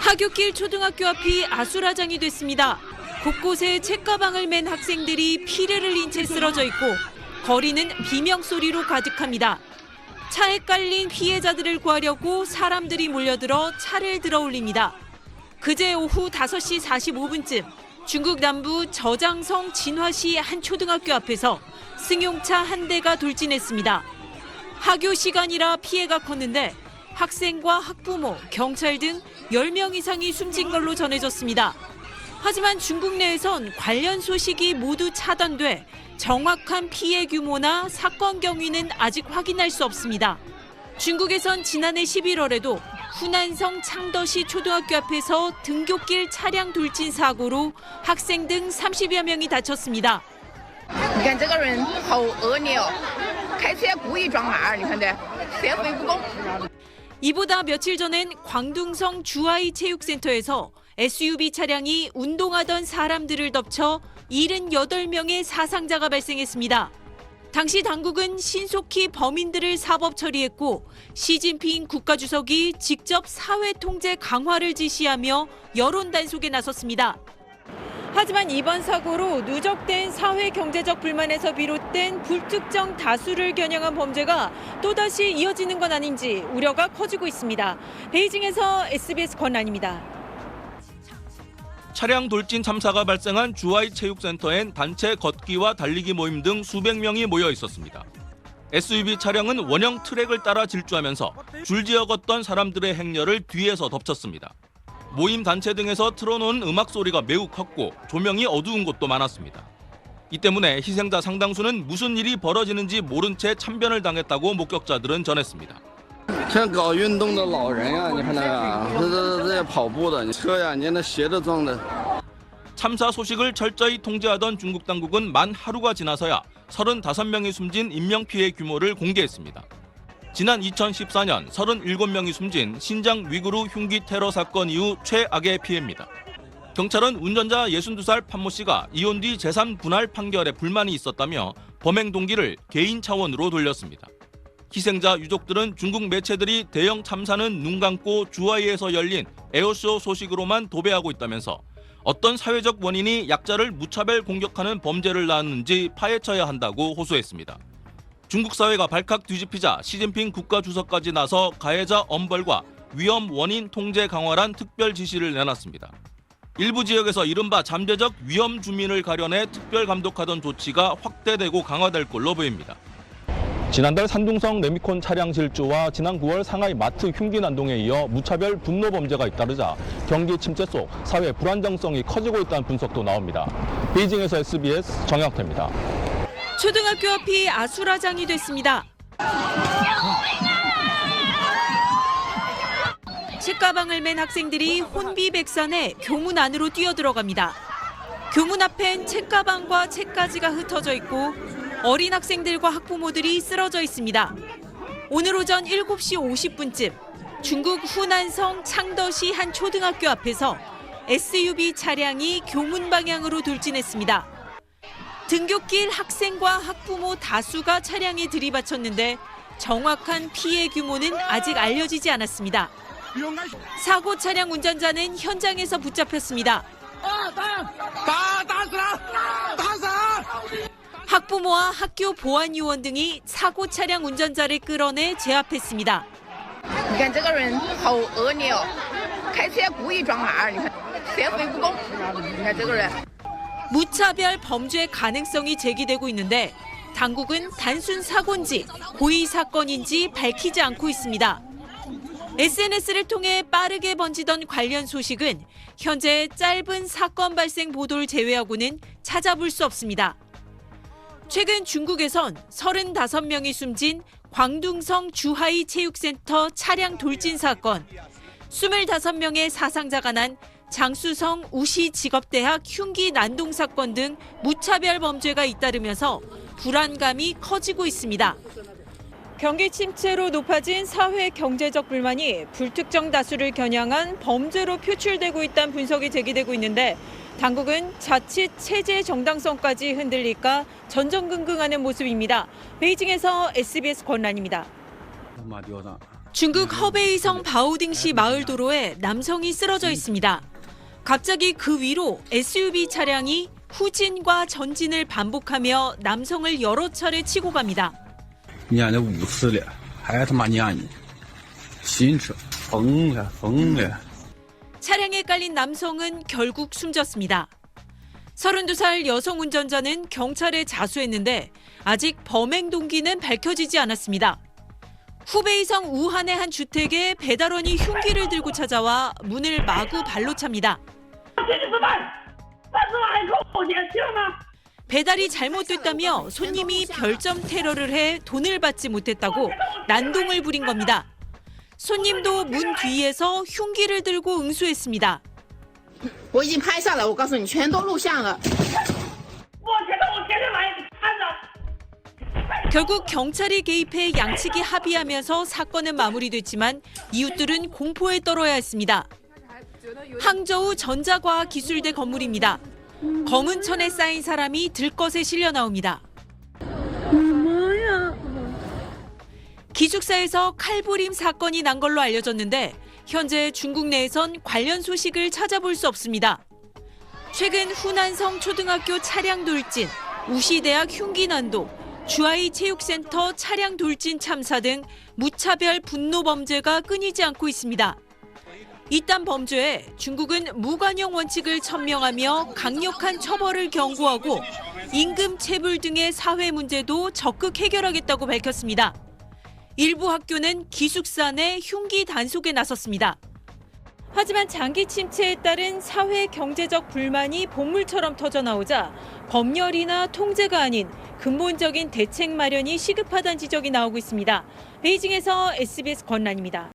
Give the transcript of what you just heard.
하굣길 초등학교 앞이 아수라장이 됐습니다. 곳곳에 책가방을 맨 학생들이 피를 흘린 채 쓰러져 있고 거리는 비명소리로 가득합니다. 차에 깔린 피해자들을 구하려고 사람들이 몰려들어 차를 들어올립니다. 그제 오후 5시 45분쯤 중국 남부 저장성 진화시 한 초등학교 앞에서 승용차 한 대가 돌진했습니다. 하교 시간이라 피해가 컸는데 학생과 학부모, 경찰 등 10명 이상이 숨진 걸로 전해졌습니다. 하지만 중국 내에선 관련 소식이 모두 차단돼 정확한 피해 규모나 사건 경위는 아직 확인할 수 없습니다. 중국에선 지난해 11월에도 후난성 창더시 초등학교 앞에서 등굣길 차량 돌진 사고로 학생 등 30여 명이 다쳤습니다. 你看这个人好恶劣哦，开车故意撞马儿，你看这社会不公。 이보다 며칠 전엔 광둥성 주하이 체육센터에서 SUV 차량이 운동하던 사람들을 덮쳐 78명의 사상자가 발생했습니다. 당시 당국은 신속히 범인들을 사법 처리했고 시진핑 국가주석이 직접 사회 통제 강화를 지시하며 여론 단속에 나섰습니다. 하지만 이번 사고로 누적된 사회 경제적 불만에서 비롯된 불특정 다수를 겨냥한 범죄가 또다시 이어지는 건 아닌지 우려가 커지고 있습니다. 베이징에서 SBS 권란입니다. 차량 돌진 참사가 발생한 주하이 체육센터엔 단체 걷기와 달리기 모임 등 수백 명이 모여 있었습니다. SUV 차량은 원형 트랙을 따라 질주하면서 줄지어 걷던 사람들의 행렬을 뒤에서 덮쳤습니다. 모임 단체 등에서 틀어놓은 음악 소리가 매우 컸고 조명이 어두운 곳도 많았습니다. 이 때문에 희생자 상당수는 무슨 일이 벌어지는지 모른 채 참변을 당했다고 목격자들은 전했습니다. 像搞运动的老人呀，你看那个，这跑步的车呀，你看那斜着撞的。 참사 소식을 철저히 통제하던 중국 당국은 만 하루가 지나서야 35명이 숨진 인명피해 규모를 공개했습니다. 지난 2014년 37명이 숨진 신장 위구르 흉기 테러 사건 이후 최악의 피해입니다. 경찰은 운전자 62살 판모 씨가 이혼 뒤 재산 분할 판결에 불만이 있었다며 범행 동기를 개인 차원으로 돌렸습니다. 희생자 유족들은 중국 매체들이 대형 참사는 눈 감고 주하이에서 열린 에어쇼 소식으로만 도배하고 있다면서 어떤 사회적 원인이 약자를 무차별 공격하는 범죄를 낳았는지 파헤쳐야 한다고 호소했습니다. 중국 사회가 발칵 뒤집히자 시진핑 국가주석까지 나서 가해자 엄벌과 위험 원인 통제 강화란 특별 지시를 내놨습니다. 일부 지역에서 이른바 잠재적 위험 주민을 가려내 특별 감독하던 조치가 확대되고 강화될 걸로 보입니다. 지난달 산둥성 레미콘 차량 질주와 지난 9월 상하이 마트 흉기 난동에 이어 무차별 분노 범죄가 잇따르자 경기 침체 속 사회 불안정성이 커지고 있다는 분석도 나옵니다. 베이징에서 SBS 정영태입니다. 초등학교 앞이 아수라장이 됐습니다. 책가방을 맨 학생들이 혼비백산에 교문 안으로 뛰어들어갑니다. 교문 앞엔 책가방과 책가지가 흩어져 있고 어린 학생들과 학부모들이 쓰러져 있습니다. 오늘 오전 7시 50분쯤 중국 후난성 창더시 한 초등학교 앞에서 SUV 차량이 교문 방향으로 돌진했습니다. 등굣길 학생과 학부모 다수가 차량에 들이받쳤는데 정확한 피해 규모는 아직 알려지지 않았습니다. 사고 차량 운전자는 현장에서 붙잡혔습니다. 학부모와 학교 보안 요원 등이 사고 차량 운전자를 끌어내 제압했습니다. 你看这个人好恶劣哦，开车故意撞马儿，你看社会不公。你看这个人。 무차별 범죄 가능성이 제기되고 있는데 당국은 단순 사고인지 고의 사건인지 밝히지 않고 있습니다. SNS를 통해 빠르게 번지던 관련 소식은 현재 짧은 사건 발생 보도를 제외하고는 찾아볼 수 없습니다. 최근 중국에선 35명이 숨진 광둥성 주하이 체육센터 차량 돌진 사건, 25명의 사상자가 난 장쑤성 우시 직업대학 흉기 난동 사건 등 무차별 범죄가 잇따르면서 불안감이 커지고 있습니다. 경기 침체로 높아진 사회 경제적 불만이 불특정 다수를 겨냥한 범죄로 표출되고 있다는 분석이 제기되고 있는데 당국은 자칫 체제 정당성까지 흔들릴까 전전긍긍하는 모습입니다. 베이징에서 SBS 권란입니다. 중국 허베이성 바오딩시 마을 도로에 남성이 쓰러져 있습니다. 갑자기 그 위로 SUV 차량이 후진과 전진을 반복하며 남성을 여러 차례 치고 갑니다. 撵了5次了，还他妈撵你，新车疯了。 차량에 깔린 남성은 결국 숨졌습니다. 32살 여성 운전자는 경찰에 자수했는데 아직 범행 동기는 밝혀지지 않았습니다. 후베이성 우한의 한 주택에 배달원이 흉기를 들고 찾아와 문을 마구 발로 찹니다. 배달이 잘못됐다며 손님이 별점 테러를 해 돈을 받지 못했다고 난동을 부린 겁니다. 손님도 문 뒤에서 흉기를 들고 응수했습니다. 我已经拍下来，我告诉你，全都录像了。 결국 경찰이 개입해 양측이 합의하면서 사건은 마무리됐지만 이웃들은 공포에 떨어야 했습니다. 항저우 전자과학기술대 건물입니다. 검은 천에 쌓인 사람이 들것에 실려 나옵니다. 기숙사에서 칼부림 사건이 난 걸로 알려졌는데 현재 중국 내에선 관련 소식을 찾아볼 수 없습니다. 최근 후난성 초등학교 차량 돌진, 우시대학 흉기 난도, 주아이 체육센터 차량 돌진 참사 등 무차별 분노 범죄가 끊이지 않고 있습니다. 이딴 범죄에 중국은 무관용 원칙을 천명하며 강력한 처벌을 경고하고 임금 체불 등의 사회 문제도 적극 해결하겠다고 밝혔습니다. 일부 학교는 기숙사 내 흉기 단속에 나섰습니다. 하지만 장기 침체에 따른 사회 경제적 불만이 본물처럼 터져나오자 법렬이나 통제가 아닌 근본적인 대책 마련이 시급하다는 지적이 나오고 있습니다. 베이징에서 SBS 권란입니다.